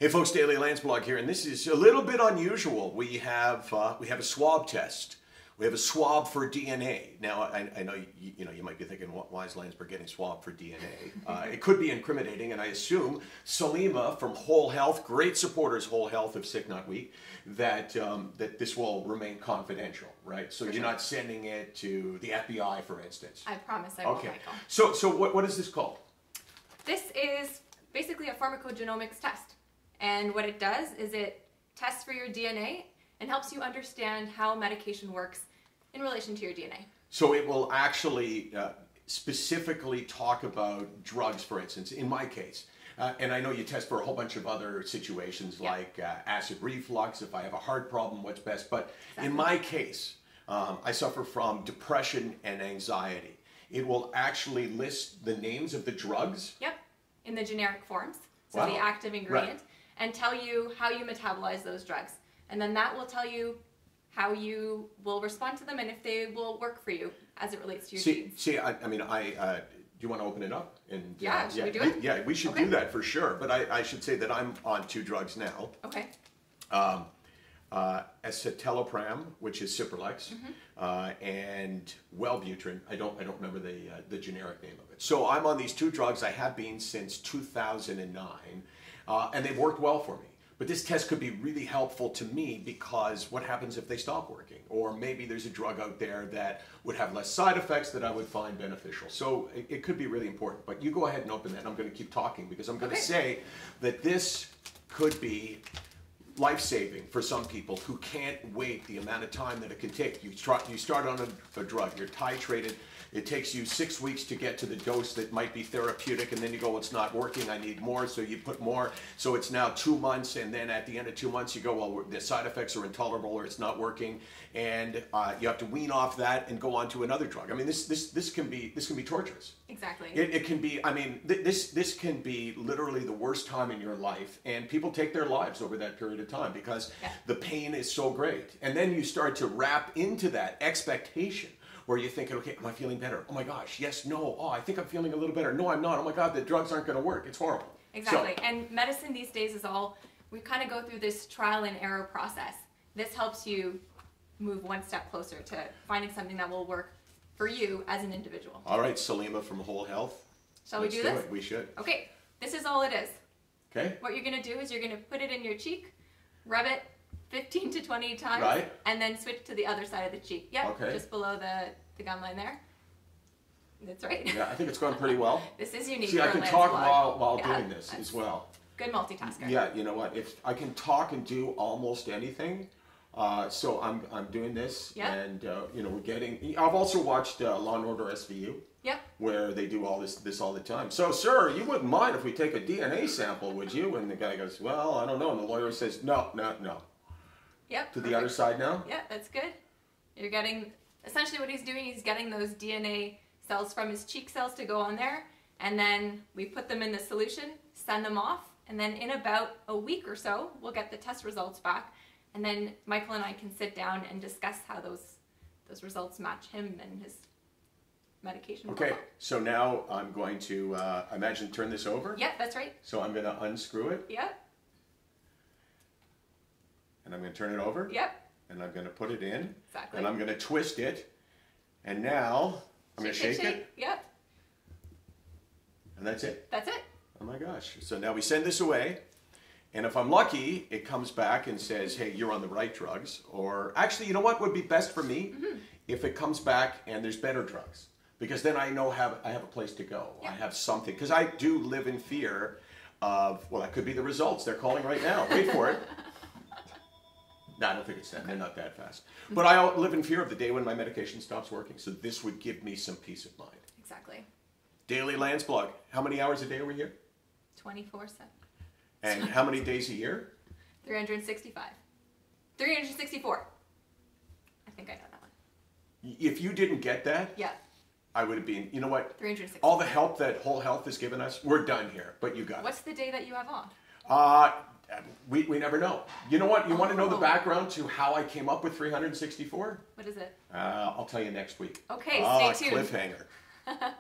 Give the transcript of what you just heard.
Hey folks, Daily Landsblog here, and this is a little bit unusual. We have a swab test. We have a swab for DNA. Now, I know you might be thinking, why is Landsberg getting swabbed for DNA? It could be incriminating, and I assume Salima from Whole Health, great supporters, Whole Health of SickNotWeak, that this will remain confidential, right? So you're not sending it to the FBI, for instance. I promise I won't, Michael. So what is this called? This is basically a pharmacogenomics test. And what it does is it tests for your DNA and helps you understand how medication works in relation to your DNA. So it will actually specifically talk about drugs, for instance, in my case. And I know you test for a whole bunch of other situations like acid reflux, if I have a heart problem, what's best. But in my case, I suffer from depression and anxiety. It will actually list the names of the drugs. Yep, in the generic forms, so the active ingredient. And tell you how you metabolize those drugs. And then that will tell you how you will respond to them and if they will work for you as it relates to your genes. Do you want to open it up? And, should we do it? Yeah, we should do that for sure. But I should say that I'm on 2 drugs now. Okay. Escitalopram, which is Cipralex, and Wellbutrin. I don't remember the generic name of it. So I'm on these 2 drugs. I have been since 2009. And they've worked well for me. But this test could be really helpful to me because what happens if they stop working? Or maybe there's a drug out there that would have less side effects that I would find beneficial. So it could be really important. But you go ahead and open that. I'm going to keep talking because I'm going to say that this could be life-saving for some people who can't wait the amount of time that it can take. You start on a drug, you're titrated. It takes you 6 weeks to get to the dose that might be therapeutic, and then you go, it's not working, I need more, so you put more. So it's now 2 months, and then at the end of 2 months you go, well, the side effects are intolerable or it's not working, and you have to wean off that and go on to another drug. I mean, this can be torturous. Exactly. It can be, I mean, this can be literally the worst time in your life, and people take their lives over that period of time because the pain is so great. And then you start to wrap into that expectation where you're thinking, okay, am I feeling better? Oh my gosh, yes, no, oh, I think I'm feeling a little better. No, I'm not. Oh my God, the drugs aren't going to work. It's horrible. Exactly. And medicine these days is all, we kind of go through this trial and error process. This helps you move one step closer to finding something that will work for you as an individual. All right, Salima from Whole Health. Shall we do this? We should. Okay, this is all it is. Okay. What you're going to do is you're going to put it in your cheek, rub it 15 to 20 times, and then switch to the other side of the cheek. Yep, just below the gum line there. That's right. Yeah, I think it's going pretty well. This is unique. See, I can talk while doing this as well. Good multitasker. Yeah, you know what? If I can talk and do almost anything, so I'm doing this, and you know, we're getting. I've also watched Law and Order SVU. Yep. Where they do all this all the time. So, sir, you wouldn't mind if we take a DNA sample, would you? And the guy goes, well, I don't know. And the lawyer says, no. Yep. To the other side now? Yeah, that's good. You're getting, essentially what he's doing, he's getting those DNA cells from his cheek cells to go on there, and then we put them in the solution, send them off, and then in about a week or so, we'll get the test results back, and then Michael and I can sit down and discuss how those results match him and his medication. Okay, so now I'm going to, imagine, turn this over? Yeah, that's right. So I'm going to unscrew it? Yep. And I'm going to turn it over? Yep. And I'm going to put it in. Exactly. And I'm going to twist it. And now I'm going to shake it. Yep. And that's it. That's it. Oh my gosh. So now we send this away. And if I'm lucky, it comes back and says, hey, you're on the right drugs. Or actually, you know what would be best for me? If it comes back and there's better drugs. Because then I know I have a place to go. I have something. Because I do live in fear of, well, that could be the results. They're calling right now. Wait for it. No, I don't think it's that. They're not that fast. But I live in fear of the day when my medication stops working. So this would give me some peace of mind. Exactly. Daily Landsblog. How many hours a day are we here? 24/7. And how many days a year? 365. 364. I think I know that one. If you didn't get that, I would have been, you know what? 360. All the help that Whole Health has given us, we're done here. But you got it. What's the day that you have on? We never know. You know what? You want to know the background to how I came up with 364? What is it? I'll tell you next week. Okay, stay tuned. Cliffhanger.